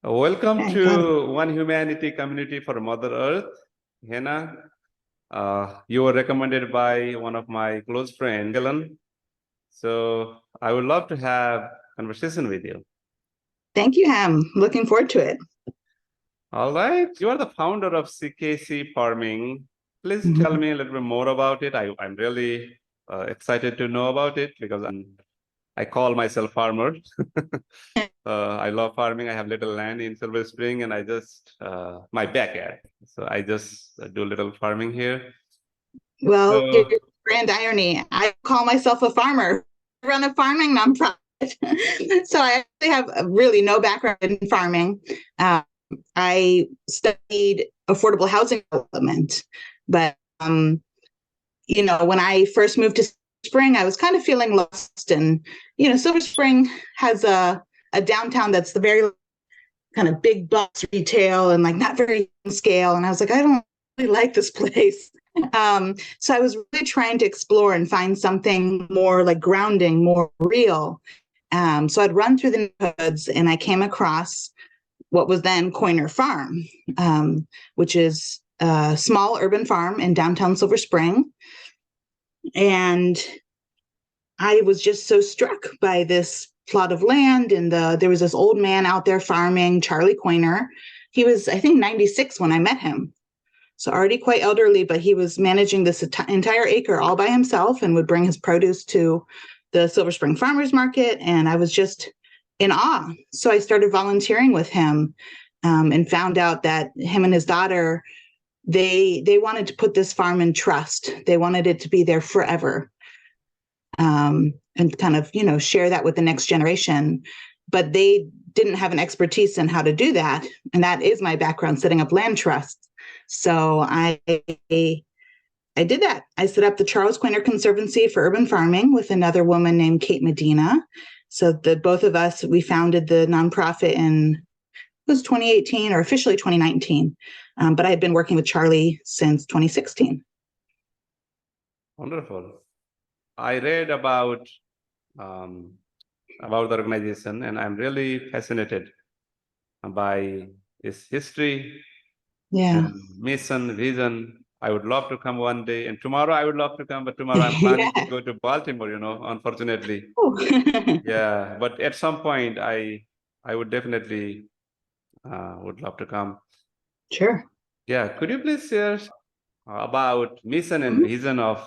Welcome Okay, got it. to One Humanity Community for Mother Earth. Hannah, you were recommended by one of my close friends, Helen. So I would love to have conversation with you. Thank you, Ham. Looking forward to it. All right. You are the founder of CKC Farming. Please Mhm. tell me a little bit more about it. I'm really excited to know about it because I call myself farmer. I love farming. I have little land in Silver Spring, and I just my backyard. So I just do little farming here. Well, here's So grand irony. I call myself a farmer. I run a farming nonprofit. So I actually have really no background in farming. I studied affordable housing development, but when I first moved to Spring, I was kind of feeling lost. And Silver Spring has a downtown that's the very kind of big box retail and like not very scale. And I was like, I don't really like this place. So I was really trying to explore and find something more like grounding, more real. So I'd run through the neighborhoods and I came across what was then Koiner Farm, which is a small urban farm in downtown Silver Spring. And I was just so struck by this plot of land, and there was this old man out there farming, Charlie Koiner. He was, I think, 96 when I met him. So already quite elderly, but he was managing this entire acre all by himself and would bring his produce to the Silver Spring Farmers Market. And I was just in awe. So I started volunteering with him, and found out that him and his daughter, they wanted to put this farm in trust. They wanted it to be there forever. And kind of, share that with the next generation. But they didn't have an expertise in how to do that. And that is my background, setting up land trusts. So I did that. I set up the Charles Koiner Conservancy for Urban Farming with another woman named Kate Medina. So the both of us, we founded the nonprofit it was 2018 or officially 2019. But I had been working with Charlie since 2016. wonderful. I read about the organization, and I'm really fascinated by its history Yeah. and mission, vision. I would love to come one day, and tomorrow I would love to come, but tomorrow I'm planning to Yeah. go to Baltimore, unfortunately. Oh. Yeah, but at some point I would definitely would love to come. Sure. Yeah, could you please share about mission and Mhm. vision of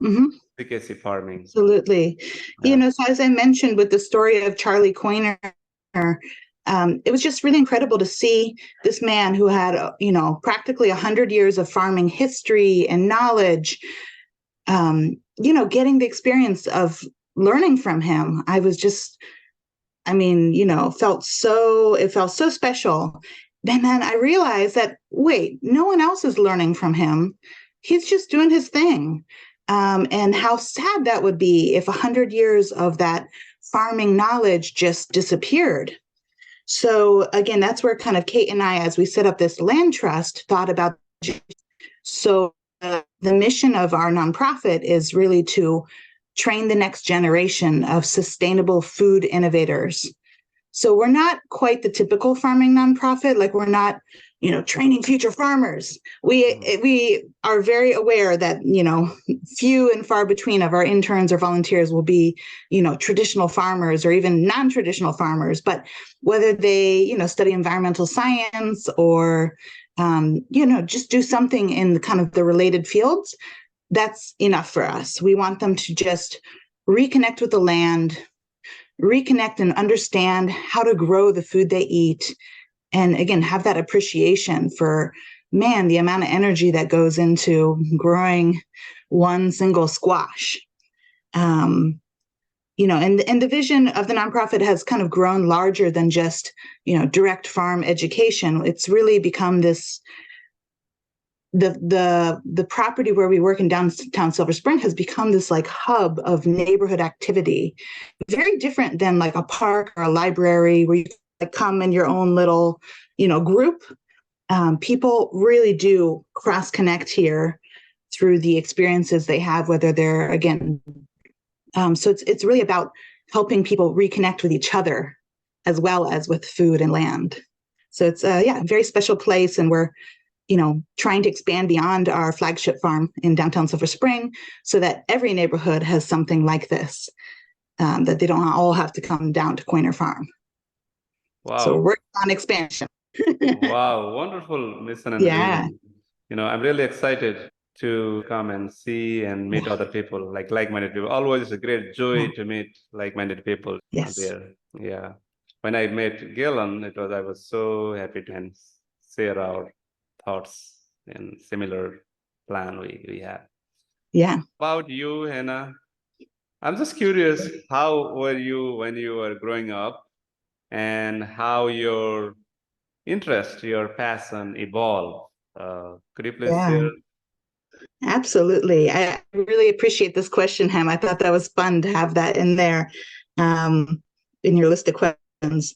Mhm. CKC farming? Absolutely. Yeah. So as I mentioned with the story of Charlie Koiner, it was just really incredible to see this man who had, practically 100 years of farming history and knowledge, getting the experience of learning from him. I was just, it felt so special. And then I realized that, wait, no one else is learning from him. He's just doing his thing. And how sad that would be if 100 years of that farming knowledge just disappeared. So again, that's where kind of Kate and I, as we set up this land trust, thought about. So the mission of our nonprofit is really to train the next generation of sustainable food innovators. So we're not quite the typical farming nonprofit. Like we're not, training future farmers. We are very aware that, few and far between of our interns or volunteers will be, traditional farmers or even non-traditional farmers. But whether they, study environmental science or, just do something in the kind of the related fields, that's enough for us. We want them to just reconnect with the land, reconnect and understand how to grow the food they eat. And again, have that appreciation for, man, the amount of energy that goes into growing one single squash. And the vision of the nonprofit has kind of grown larger than just, direct farm education. It's really become this, the property where we work in downtown Silver Spring has become this like hub of neighborhood activity, very different than like a park or a library where you come in your own little, group. People really do cross connect here through the experiences they have, whether they're so it's really about helping people reconnect with each other as well as with food and land. So it's a very special place, and we're trying to expand beyond our flagship farm in downtown Silver Spring so that every neighborhood has something like this, that they don't all have to come down to Koiner Farm. Wow. So we're on expansion. Wow, wonderful mission and Yeah. vision. I'm really excited to come and see and meet other people, like-minded people. Always a great joy to meet like-minded people Yes. there. Yeah. When I met Galen, I was so happy to share our thoughts and similar plan we have. Yeah. About you, Hannah, I'm just curious, how were you when you were growing up, and how your interest, your passion evolved? Could you please Yeah. share? Absolutely. I really appreciate this question, Ham. I thought that was fun to have that in there, in your list of questions,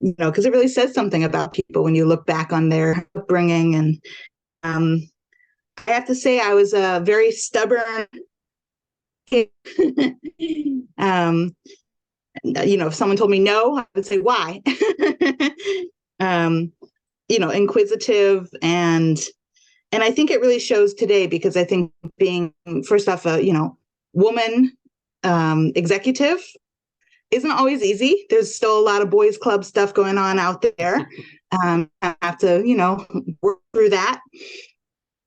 because it really says something about people when you look back on their upbringing. And I have to say, I was a very stubborn kid. If someone told me no, I would say why. Inquisitive, and I think it really shows today, because I think being, first off, a woman executive isn't always easy. There's still a lot of boys club stuff going on out there. I have to work through that.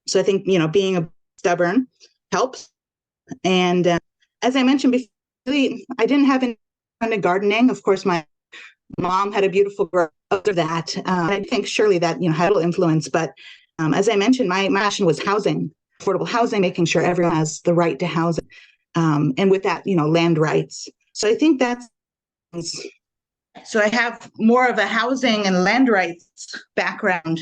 So I think being stubborn helps. And as I mentioned before, really, I didn't have any kind of gardening. Of course, my mom had a beautiful growth of that. I think surely that had a little influence. But as I mentioned, my passion was housing, affordable housing, making sure everyone has the right to housing, and with that, land rights. So I think so I have more of a housing and land rights background,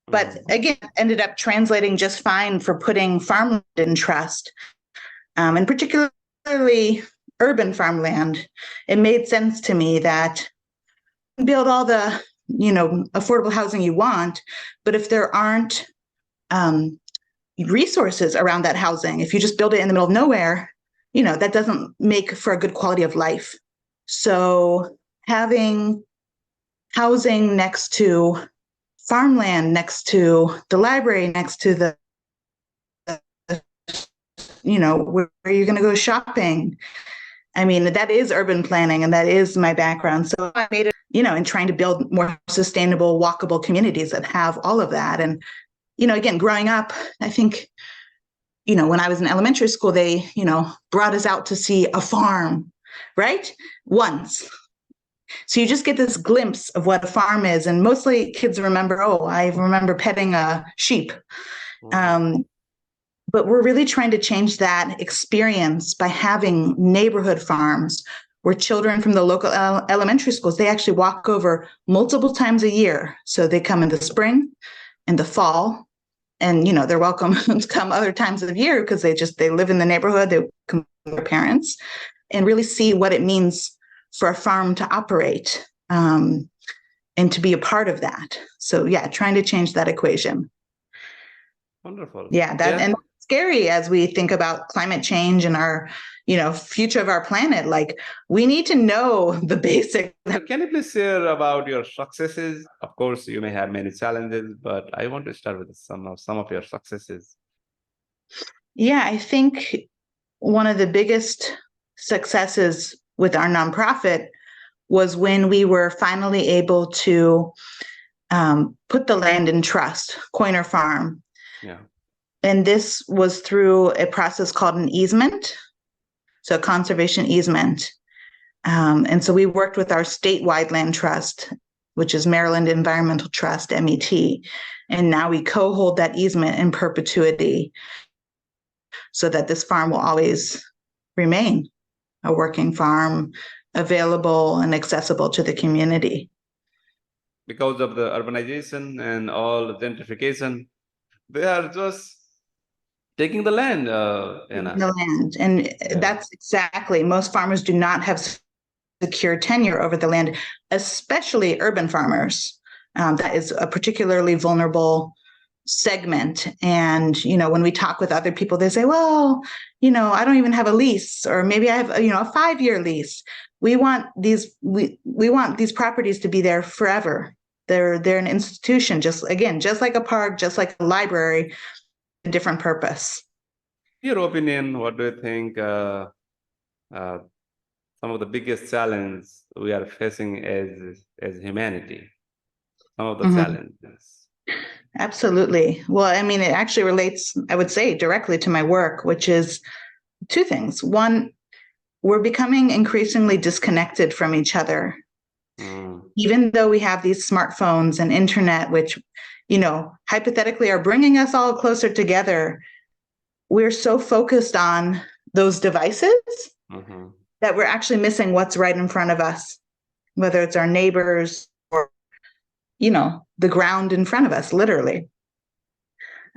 but again, ended up translating just fine for putting farmland in trust, and particularly urban farmland. It made sense to me that build all the affordable housing you want, but if there aren't resources around that housing, if you just build it in the middle of nowhere, that doesn't make for a good quality of life. So having housing next to farmland, next to the library, next to the where you're going to go shopping, I mean, that is urban planning, and that is my background. So I made it, in trying to build more sustainable, walkable communities that have all of that. And, again, growing up, I think, when I was in elementary school, they, brought us out to see a farm, right? Once. So you just get this glimpse of what a farm is. And mostly kids remember, I remember petting a sheep. But we're really trying to change that experience by having neighborhood farms where children from the local elementary schools, they actually walk over multiple times a year. So they come in the spring and the fall, and, they're welcome to come other times of the year because they live in the neighborhood, they come with their parents, and really see what it means for a farm to operate, and to be a part of that. So yeah, trying to change that equation. Wonderful. Yeah, and scary as we think about climate change and our, future of our planet. Like, we need to know the basic. Can you please share about your successes? Of course, you may have many challenges, but I want to start with some of your successes. Yeah, I think one of the biggest successes with our nonprofit was when we were finally able to put the land in trust, Koiner Farm. Yeah. And this was through a process called an easement, so a conservation easement. And so we worked with our statewide land trust, which is Maryland Environmental Trust, MET. And now we co-hold that easement in perpetuity so that this farm will always remain a working farm, available and accessible to the community. Because of the urbanization and all the gentrification, they are just taking the land, The land. And that's exactly, most farmers do not have secure tenure over the land, especially urban farmers. That is a particularly vulnerable segment. And, when we talk with other people, they say, well, I don't even have a lease, or maybe I have, a 5-year lease. We want these properties to be there forever. They're an institution, just like a park, just like a library, a different purpose. Your opinion, what do you think some of the biggest challenges we are facing as humanity? Some of the challenges. Absolutely. Well, it actually relates, I would say, directly to my work, which is two things. One, we're becoming increasingly disconnected from each other. Even though we have these smartphones and internet, which, hypothetically are bringing us all closer together, we're so focused on those devices that we're actually missing what's right in front of us, whether it's our neighbors or, the ground in front of us, literally.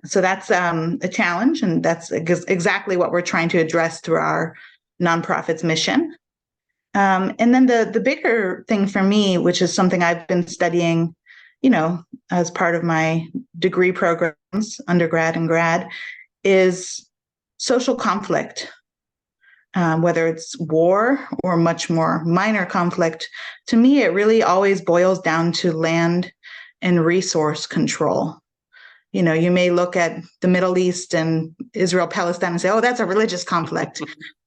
So that's a challenge, and that's exactly what we're trying to address through our nonprofit's mission. And then the bigger thing for me, which is something I've been studying, as part of my degree programs, undergrad and grad, is social conflict. Whether it's war or much more minor conflict, to me, it really always boils down to land and resource control. You may look at the Middle East and Israel, Palestine and say, oh, that's a religious conflict.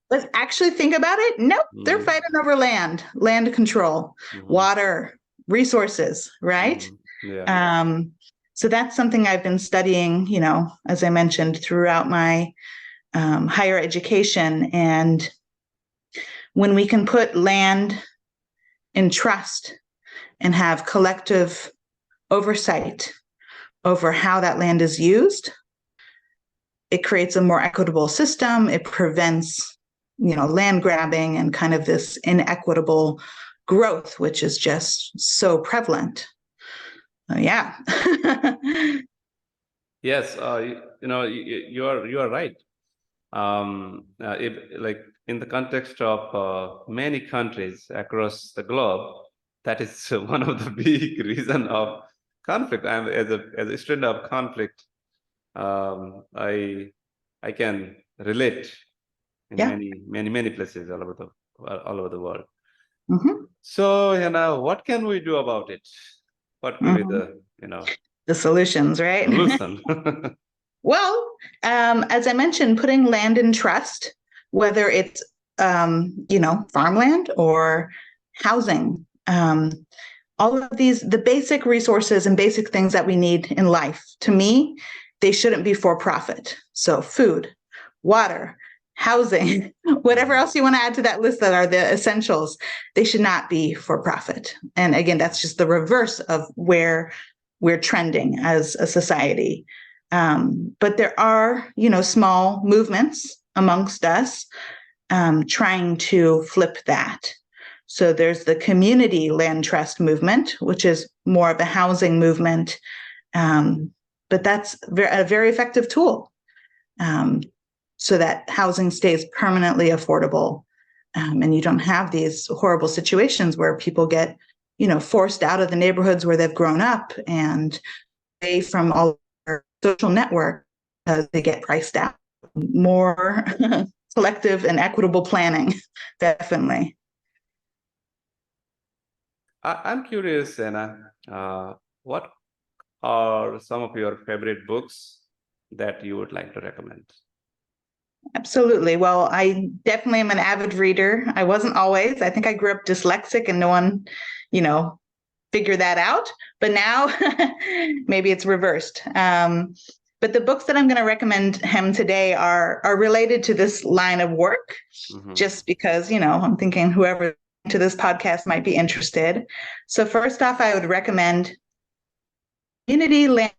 But actually think about it. Nope, they're fighting over land control, water, resources, right? Yeah. So that's something I've been studying, as I mentioned, throughout my higher education. And when we can put land in trust and have collective oversight over how that land is used, it creates a more equitable system. It prevents, land grabbing and kind of this inequitable growth, which is just so prevalent. Yeah. Yes, you are right. If, like, in the context of many countries across the globe, that is one of the big reason of conflict. I'm as a student of conflict. I can relate in many places all over the world. So what can we do about it? What will be the solutions, right? Solution. Well, as I mentioned, putting land in trust, whether it's farmland or housing, all of these, the basic resources and basic things that we need in life, to me, they shouldn't be for profit. So food, water, housing, whatever else you want to add to that list that are the essentials, they should not be for profit. And again, that's just the reverse of where we're trending as a society. But there are, small movements amongst us trying to flip that. So there's the community land trust movement, which is more of a housing movement. But that's a very effective tool so that housing stays permanently affordable. And you don't have these horrible situations where people get, forced out of the neighborhoods where they've grown up and away from all their social network because they get priced out. More collective and equitable planning, definitely. I'm curious, Anna, what are some of your favorite books that you would like to recommend? Absolutely. Well, I definitely am an avid reader. I wasn't always. I think I grew up dyslexic and no one, figured that out. But now maybe it's reversed. But the books that I'm going to recommend him today are related to this line of work, just because, I'm thinking whoever to this podcast might be interested. So first off, I would recommend Community Land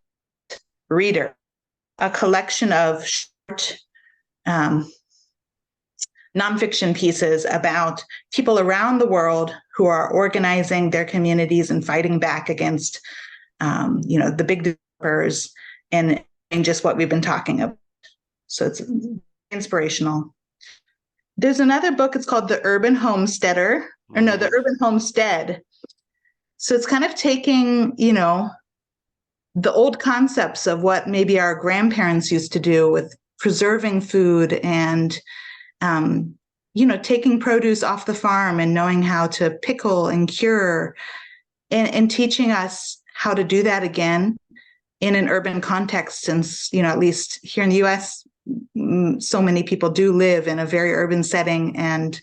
Reader, a collection of short nonfiction pieces about people around the world who are organizing their communities and fighting back against, the big developers and just what we've been talking about. So it's inspirational. There's another book, it's called The Urban Homesteader, The Urban Homestead. So it's kind of taking, the old concepts of what maybe our grandparents used to do with preserving food and, taking produce off the farm and knowing how to pickle and cure, and teaching us how to do that again in an urban context, since, at least here in the US, so many people do live in a very urban setting, and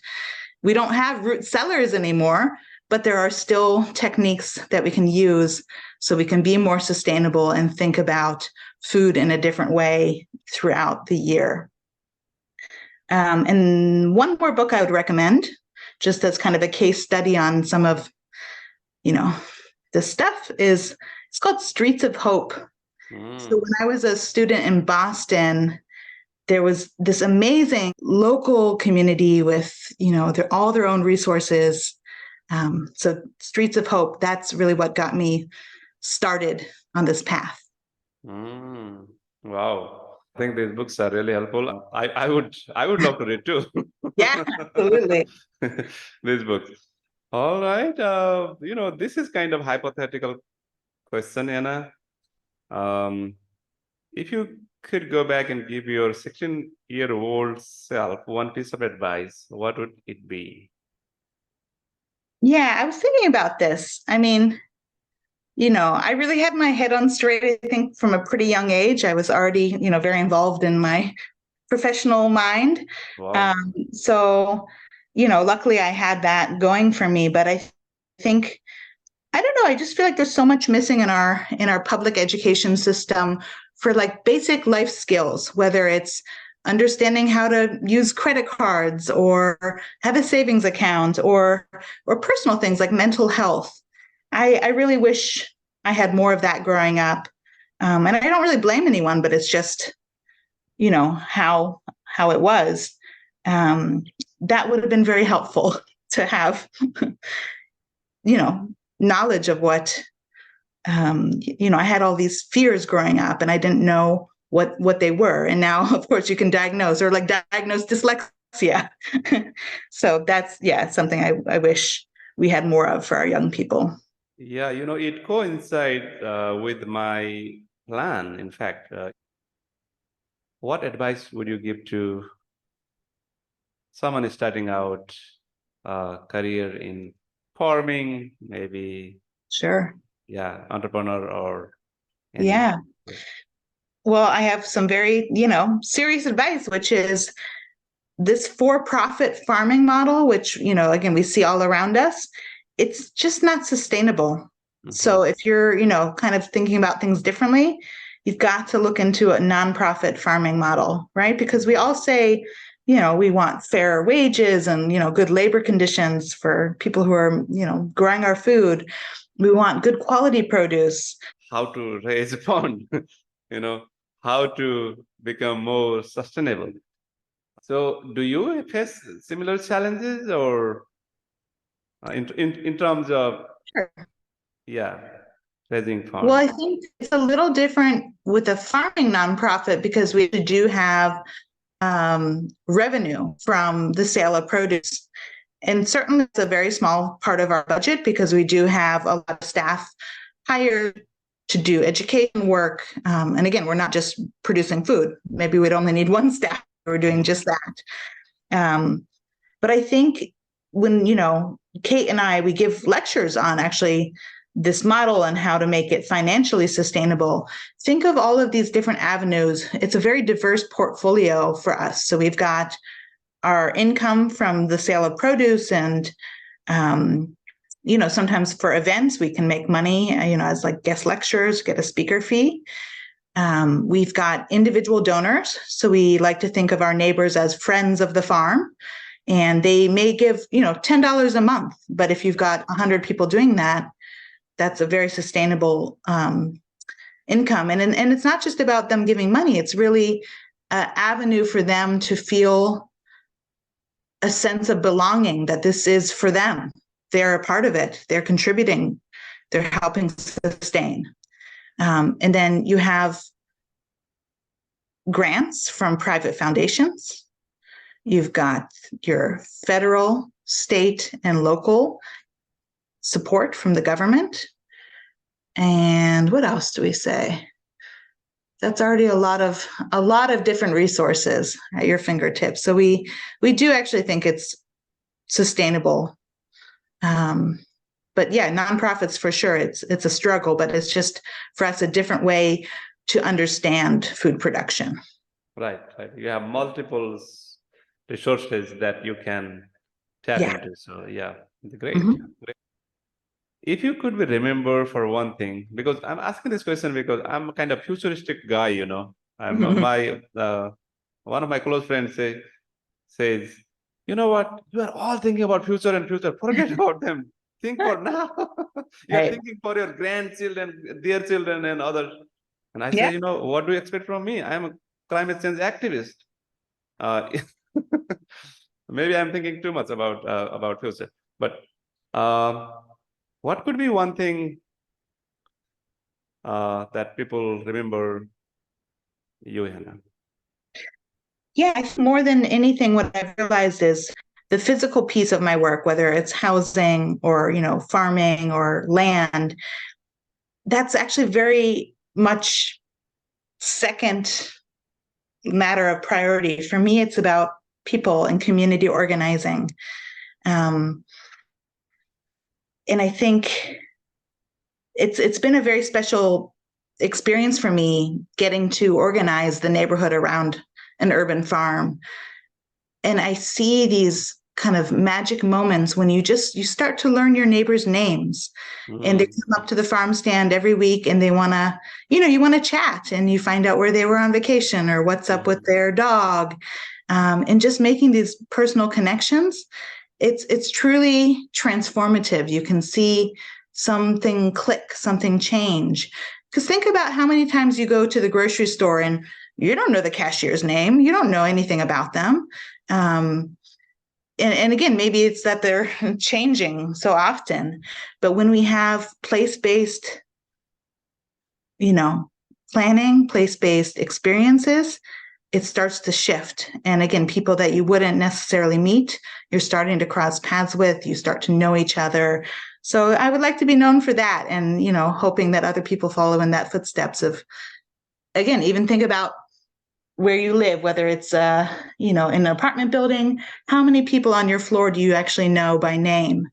we don't have root cellars anymore, but there are still techniques that we can use so we can be more sustainable and think about food in a different way throughout the year. And one more book I would recommend, just as kind of a case study on some of, the stuff, it's called Streets of Hope. So when I was a student in Boston, there was this amazing local community with, all their own resources. So Streets of Hope, that's really what got me started on this path. Wow. I think these books are really helpful. I would love to read too. Yeah, absolutely. These books. All right. This is kind of hypothetical question, Anna. If you could go back and give your 16-year-old self one piece of advice, what would it be? Yeah, I was thinking about this. I mean, I really had my head on straight, I think, from a pretty young age. I was already, very involved in my professional mind. Wow. So, luckily I had that going for me. But I think, I don't know, I just feel like there's so much missing in our public education system for like basic life skills, whether it's understanding how to use credit cards or have a savings account or personal things like mental health. I really wish I had more of that growing up. And I don't really blame anyone, but it's just, how it was. That would have been very helpful to have, knowledge of what, I had all these fears growing up and I didn't know what they were. And now, of course, you can diagnose dyslexia. So that's, something I wish we had more of for our young people. Yeah, it coincides with my plan. In fact, what advice would you give to someone starting out career in farming, maybe? Sure. Yeah, entrepreneur or Yeah. yeah. Well, I have some very, serious advice, which is this for-profit farming model, which, again, we see all around us. It's just not sustainable. So if you're, kind of thinking about things differently, you've got to look into a nonprofit farming model, right? Because we all say, we want fair wages and, good labor conditions for people who are, growing our food. We want good quality produce. How to raise a fund, how to become more sustainable. So do you face similar challenges or in terms of, Sure. raising Well, funds? I think it's a little different with a farming nonprofit because we do have revenue from the sale of produce. And certainly it's a very small part of our budget because we do have a lot of staff hired to do education work. And again, we're not just producing food. Maybe we'd only need one staff. We're doing just that. But I think when, Kate and I, we give lectures on actually this model and how to make it financially sustainable. Think of all of these different avenues. It's a very diverse portfolio for us. So we've got our income from the sale of produce and, sometimes for events, we can make money, as like guest lecturers, get a speaker fee. We've got individual donors. So we like to think of our neighbors as friends of the farm. And they may give, $10 a month. But if you've got 100 people doing that, that's a very sustainable income. And it's not just about them giving money. It's really an avenue for them to feel a sense of belonging, that this is for them. They're a part of it. They're contributing. They're helping sustain. And then you have grants from private foundations. You've got your federal, state, and local support from the government. And what else do we say? That's already a lot of different resources at your fingertips. So we do actually think it's sustainable. But yeah, nonprofits for sure. It's a struggle, but it's just for us a different way to understand food production. Right. You have multiple resources that you can tap Yeah. into. So yeah, great. Mhm. Great. If you could be remembered for one thing, because I'm asking this question because I'm a kind of futuristic guy, you know. I'm Mhm. my one of my close friends says, you know what? You are all thinking about future and future. Forget about them. Think for now. You are Right. thinking for your grandchildren, their children, and others. And I Yeah. say, you know, what do you expect from me? I am a climate change activist. Uh, maybe I'm thinking too much about future. But um, what could be one thing that people remember you, Hannah? Yeah, I think more than anything, what I've realized is the physical piece of my work, whether it's housing or, farming or land, that's actually very much second matter of priority. For me, it's about people and community organizing. Um, and I think it's been a very special experience for me getting to organize the neighborhood around an urban farm. And I see these kind of magic moments when you start to learn your neighbors' names, and they Mm, come up to the farm stand every week and they want to, you want to chat, and you find out where they were on vacation or what's up with mhm, their dog. And just making these personal connections, it's truly transformative. You can see something click, something change. Because think about how many times you go to the grocery store and you don't know the cashier's name, you don't know anything about them. Um, and again, maybe it's that they're changing so often, but when we have place-based, you know, planning, place-based experiences, it starts to shift. And again, people that you wouldn't necessarily meet, you're starting to cross paths with, you start to know each other. So I would like to be known for that, and, hoping that other people follow in that footsteps of, again, even think about where you live, whether it's in an apartment building, how many people on your floor do you actually know by name?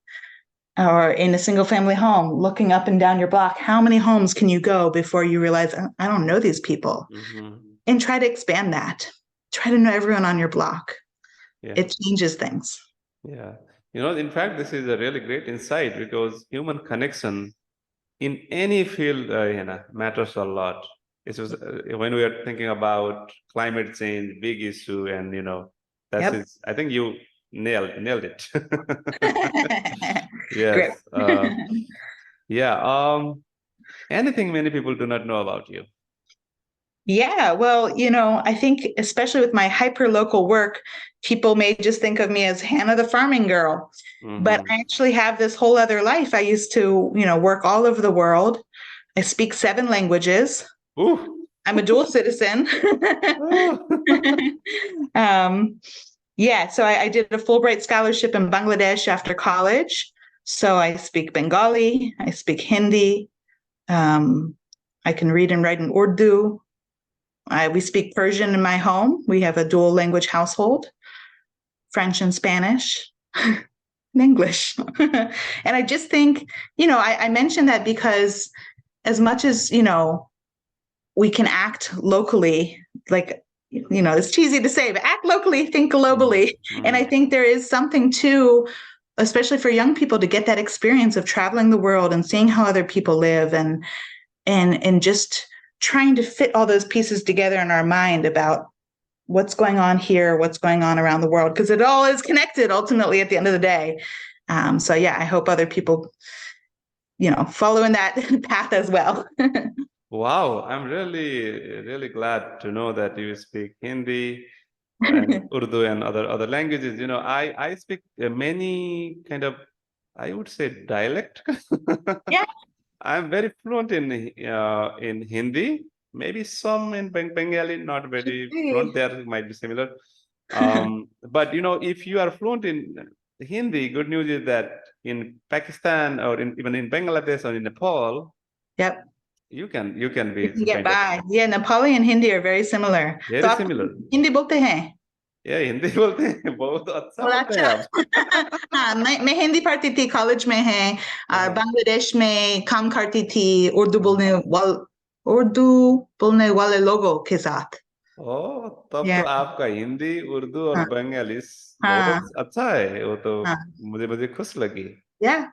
Or in a single family home, looking up and down your block, how many homes can you go before you realize, I don't know these people? mhm. And try to expand that. Try to know everyone on your block. Yeah. It changes things. Yeah. You know, in fact, this is a really great insight because human connection in any field, matters a lot. It was when we are thinking about climate change, big issue, and that Yep. is. I think you nailed it. Yes. Great. Yeah. Anything many people do not know about you. Yeah, well, I think especially with my hyper local work, people may just think of me as Hannah the farming girl. But Hmm. I actually have this whole other life. I used to, work all over the world. I speak 7 languages. Ooh. I'm a dual citizen. um, yeah, so I did a Fulbright scholarship in Bangladesh after college. So I speak Bengali, I speak Hindi, um, I can read and write in Urdu. We speak Persian in my home. We have a dual language household, French and Spanish, and English. And I just think, I mentioned that because as much as, we can act locally, like, it's cheesy to say, but act locally, think globally. And I Mm-hmm. think there is something to, especially for young people, to get that experience of traveling the world and seeing how other people live, and just trying to fit all those pieces together in our mind about what's going on here, what's going on around the world, because it all is connected ultimately at the end of the day. So yeah, I hope other people, follow in that path as well. Wow, I'm really glad to know that you speak Hindi and Urdu and other languages. You know, I speak many kind of, I would say, dialect. Yeah. I'm very fluent in Hindi, maybe some in Bengali, not very fluent. There might be similar. But if you are fluent in Hindi, good news is that in Pakistan or even in Bangladesh or in Nepal, Yep. You can You be can get kind of by. Yeah, Nepali and Hindi are very similar. तो very आप similar. Hindi बोलते हैं? Yeah, Hindi बोलते हैं, बहुत अच्छा बहुत बोलते हैं अच्छा। आप। हाँ, मैं हिंदी पढ़ती थी कॉलेज में है और बांग्लादेश में काम करती थी उर्दू बोलने वाले लोगों के साथ। ओह, तब तो Yeah. आपका हिंदी, उर्दू और हाँ बंगाली हाँ बहुत अच्छा है। वो तो हाँ मुझे खुश लगी। yeah.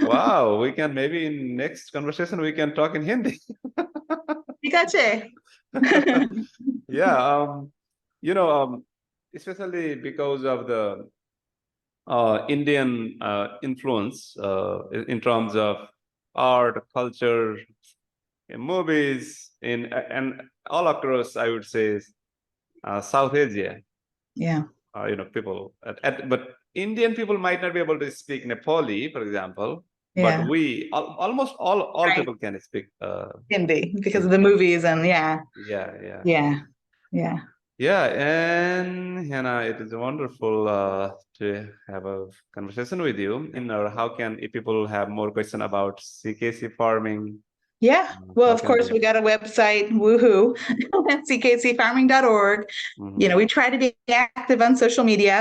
Wow, we can maybe in next conversation we can talk in Hindi. ঠিক আছে। Yeah, you know, especially because of the Indian influence in terms of art, culture, in movies, in and all across, I would say, South Asia. Yeah. People, but Indian people might not be able to speak Nepali, for example, but Yeah. we almost all Right. people can speak. Hindi because of Hindi. the movies and yeah. Yeah, yeah. Yeah. Yeah. Yeah, and Hannah, it is wonderful to have a conversation with you. Or how can if people have more question about CKC farming? Yeah. Well, How of can course, they? we got a website, woohoo, ckcfarming.org. Mhm. We try to be active on social media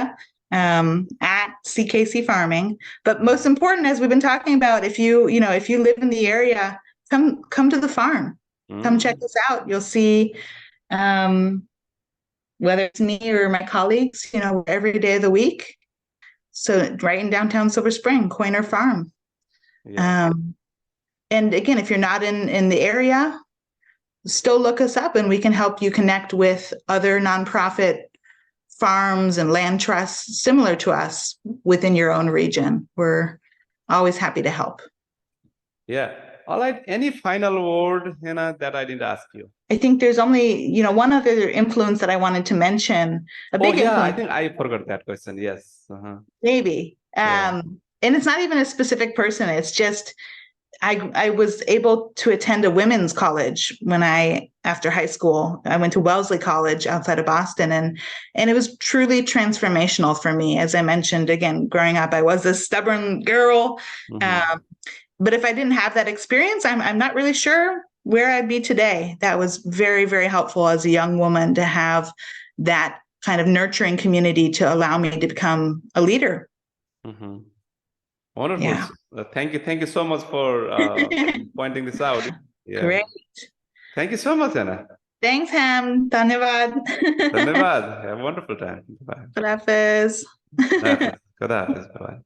at CKC Farming. But most important, as we've been talking about, if you live in the area, come to the farm. Come check us out. You'll see whether it's me or my colleagues, every day of the week. So right in downtown Silver Spring, Koiner Farm. Yeah. And again, if you're not in the area, still look us up and we can help you connect with other nonprofit farms and land trusts similar to us within your own region. We're always happy to help. Yeah. All right. Any final word, Hannah, that I didn't ask you? I think there's only, one other influence that I wanted to mention. A big influence. I think I forgot that question. Yes. Maybe. Yeah. And it's not even a specific person. It's just I was able to attend a women's college after high school. I went to Wellesley College outside of Boston, and it was truly transformational for me. As I mentioned, again, growing up, I was a stubborn girl. But if I didn't have that experience, I'm not really sure where I'd be today. That was very, very helpful as a young woman to have that kind of nurturing community to allow me to become a leader. Wonderful. Yeah. Thank you so much for pointing this out. Yeah. Great. Thank you so much, Anna. Thanks, Ham. Dhanyavad. Dhanyavad. Have a wonderful time. Bye. Khuda Hafiz. Khuda Hafiz. Bye-bye.